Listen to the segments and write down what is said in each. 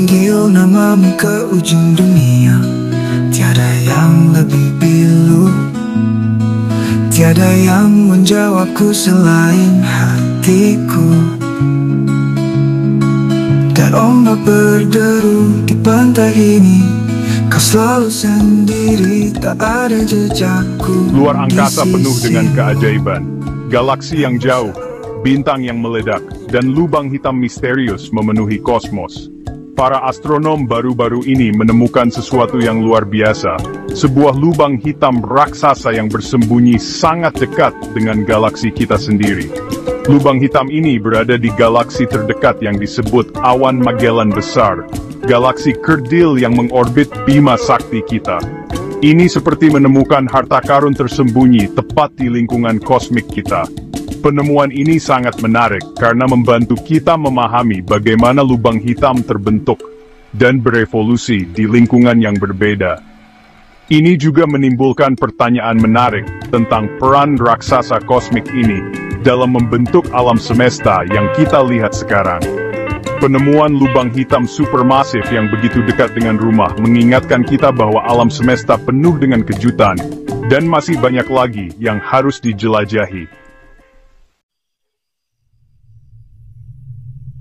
panggil namamu ke ujung dunia, tiada yang lebih pilu, tiada yang menjawabku selain hatiku. Dan ombak berderu di pantai ini, kau selalu sendiri, tak ada jejakku. Luar angkasa penuh dengan keajaiban, galaksi yang jauh, bintang yang meledak, dan lubang hitam misterius memenuhi kosmos. Para astronom baru-baru ini menemukan sesuatu yang luar biasa, sebuah lubang hitam raksasa yang bersembunyi sangat dekat dengan galaksi kita sendiri. Lubang hitam ini berada di galaksi terdekat yang disebut Awan Magellan Besar, galaksi kerdil yang mengorbit Bima Sakti kita. Ini seperti menemukan harta karun tersembunyi tepat di lingkungan kosmik kita. Penemuan ini sangat menarik karena membantu kita memahami bagaimana lubang hitam terbentuk dan berevolusi di lingkungan yang berbeda. Ini juga menimbulkan pertanyaan menarik tentang peran raksasa kosmik ini dalam membentuk alam semesta yang kita lihat sekarang. Penemuan lubang hitam supermasif yang begitu dekat dengan rumah mengingatkan kita bahwa alam semesta penuh dengan kejutan, dan masih banyak lagi yang harus dijelajahi.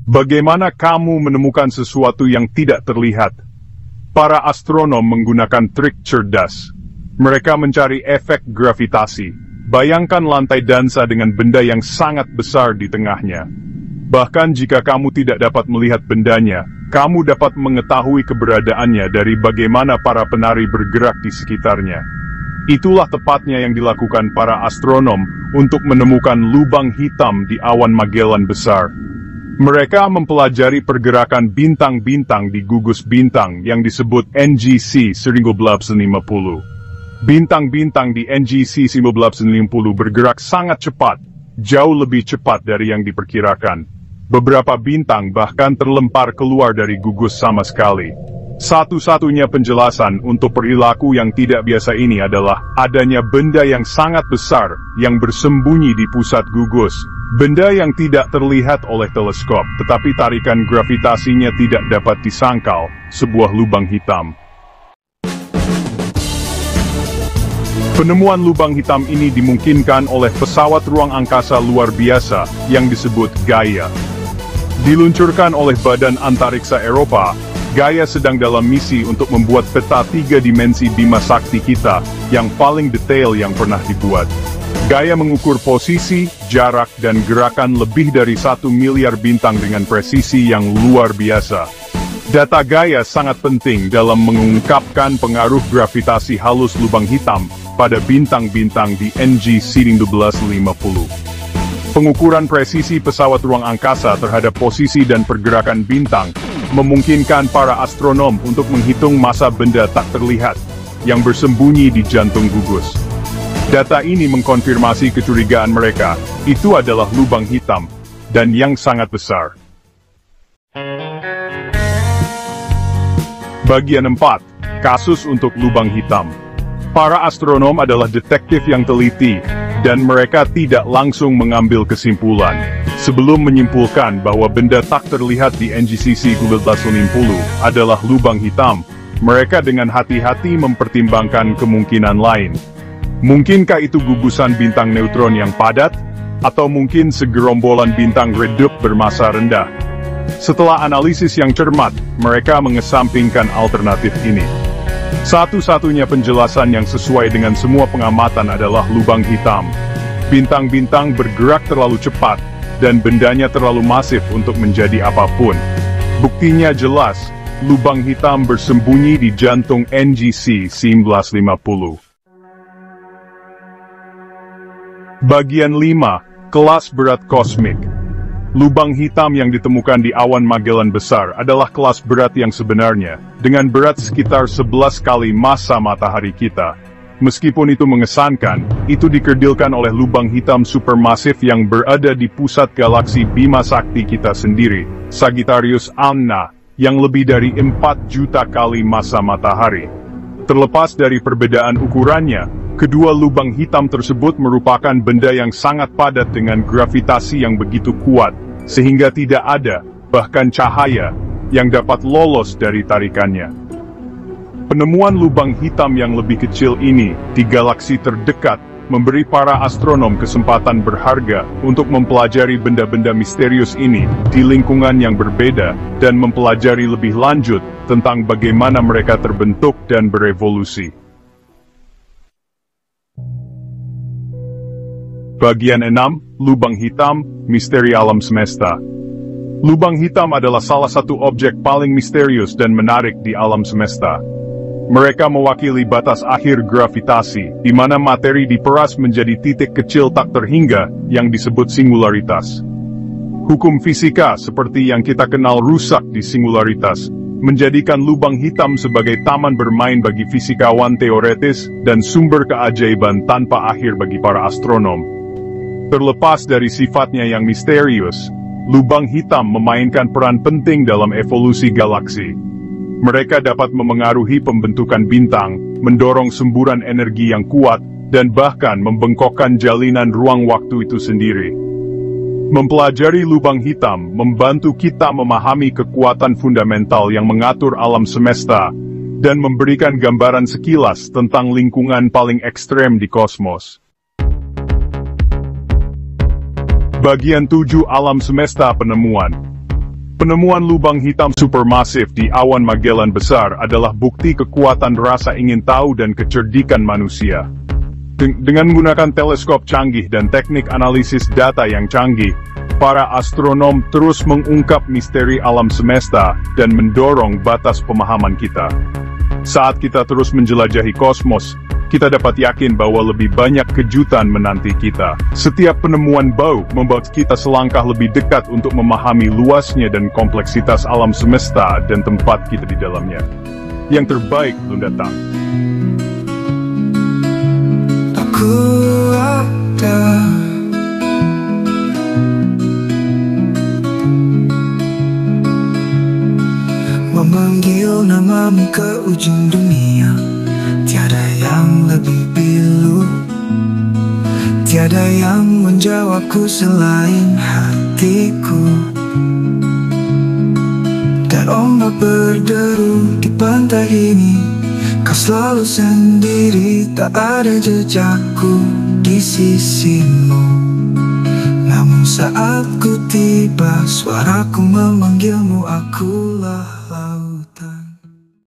Bagaimana kamu menemukan sesuatu yang tidak terlihat? Para astronom menggunakan trik cerdas. Mereka mencari efek gravitasi. Bayangkan lantai dansa dengan benda yang sangat besar di tengahnya. Bahkan jika kamu tidak dapat melihat bendanya, kamu dapat mengetahui keberadaannya dari bagaimana para penari bergerak di sekitarnya. Itulah tepatnya yang dilakukan para astronom untuk menemukan lubang hitam di awan Magellan Besar. Mereka mempelajari pergerakan bintang-bintang di gugus bintang yang disebut NGC 1950. Bintang-bintang di NGC 1950 bergerak sangat cepat, jauh lebih cepat dari yang diperkirakan. Beberapa bintang bahkan terlempar keluar dari gugus sama sekali. Satu-satunya penjelasan untuk perilaku yang tidak biasa ini adalah adanya benda yang sangat besar yang bersembunyi di pusat gugus. Benda yang tidak terlihat oleh teleskop, tetapi tarikan gravitasinya tidak dapat disangkal, sebuah lubang hitam. Penemuan lubang hitam ini dimungkinkan oleh pesawat ruang angkasa luar biasa yang disebut Gaia. Diluncurkan oleh Badan Antariksa Eropa, Gaia sedang dalam misi untuk membuat peta 3 dimensi Bima Sakti kita yang paling detail yang pernah dibuat. Gaia mengukur posisi, jarak, dan gerakan lebih dari 1 miliar bintang dengan presisi yang luar biasa. Data Gaia sangat penting dalam mengungkapkan pengaruh gravitasi halus lubang hitam pada bintang-bintang di NGC 1950. Pengukuran presisi pesawat ruang angkasa terhadap posisi dan pergerakan bintang memungkinkan para astronom untuk menghitung massa benda tak terlihat yang bersembunyi di jantung gugus. Data ini mengkonfirmasi kecurigaan mereka, itu adalah lubang hitam, dan yang sangat besar. Bagian 4. Kasus untuk lubang hitam. Para astronom adalah detektif yang teliti, dan mereka tidak langsung mengambil kesimpulan. Sebelum menyimpulkan bahwa benda tak terlihat di NGCC 1950 adalah lubang hitam, mereka dengan hati-hati mempertimbangkan kemungkinan lain. Mungkinkah itu gugusan bintang neutron yang padat? Atau mungkin segerombolan bintang redup bermassa rendah? Setelah analisis yang cermat, mereka mengesampingkan alternatif ini. Satu-satunya penjelasan yang sesuai dengan semua pengamatan adalah lubang hitam. Bintang-bintang bergerak terlalu cepat, dan bendanya terlalu masif untuk menjadi apapun. Buktinya jelas, lubang hitam bersembunyi di jantung NGC 1950. Bagian 5. Kelas berat kosmik. Lubang hitam yang ditemukan di awan Magellan Besar adalah kelas berat yang sebenarnya, dengan berat sekitar 11 kali massa matahari kita. Meskipun itu mengesankan, itu dikerdilkan oleh lubang hitam supermasif yang berada di pusat galaksi Bima Sakti kita sendiri, Sagittarius A, yang lebih dari 4 juta kali massa matahari. Terlepas dari perbedaan ukurannya, kedua lubang hitam tersebut merupakan benda yang sangat padat dengan gravitasi yang begitu kuat, sehingga tidak ada, bahkan cahaya, yang dapat lolos dari tarikannya. Penemuan lubang hitam yang lebih kecil ini di galaksi terdekat memberi para astronom kesempatan berharga untuk mempelajari benda-benda misterius ini di lingkungan yang berbeda dan mempelajari lebih lanjut tentang bagaimana mereka terbentuk dan berevolusi. Bagian 6, Lubang Hitam, Misteri Alam Semesta. Lubang hitam adalah salah satu objek paling misterius dan menarik di alam semesta. Mereka mewakili batas akhir gravitasi, di mana materi diperas menjadi titik kecil tak terhingga yang disebut singularitas. Hukum fisika seperti yang kita kenal rusak di singularitas, menjadikan lubang hitam sebagai taman bermain bagi fisikawan teoretis dan sumber keajaiban tanpa akhir bagi para astronom. Terlepas dari sifatnya yang misterius, lubang hitam memainkan peran penting dalam evolusi galaksi. Mereka dapat memengaruhi pembentukan bintang, mendorong semburan energi yang kuat, dan bahkan membengkokkan jalinan ruang waktu itu sendiri. Mempelajari lubang hitam membantu kita memahami kekuatan fundamental yang mengatur alam semesta, dan memberikan gambaran sekilas tentang lingkungan paling ekstrem di kosmos. Bagian 7, Alam Semesta Penemuan. Penemuan lubang hitam supermasif di awan Magellan Besar adalah bukti kekuatan rasa ingin tahu dan kecerdikan manusia. Dengan menggunakan teleskop canggih dan teknik analisis data yang canggih, para astronom terus mengungkap misteri alam semesta dan mendorong batas pemahaman kita. Saat kita terus menjelajahi kosmos, kita dapat yakin bahwa lebih banyak kejutan menanti kita. Setiap penemuan baru membuat kita selangkah lebih dekat untuk memahami luasnya dan kompleksitas alam semesta dan tempat kita di dalamnya. Yang terbaik belum datang. Aku ada memanggil namamu ke ujung dunia. Tiada yang lebih pilu, tiada yang menjawabku selain hatiku. Dan ombak berderu di pantai ini, kau selalu sendiri, tak ada jejakku di sisimu. Namun saat ku tiba, suaraku memanggilmu, akulah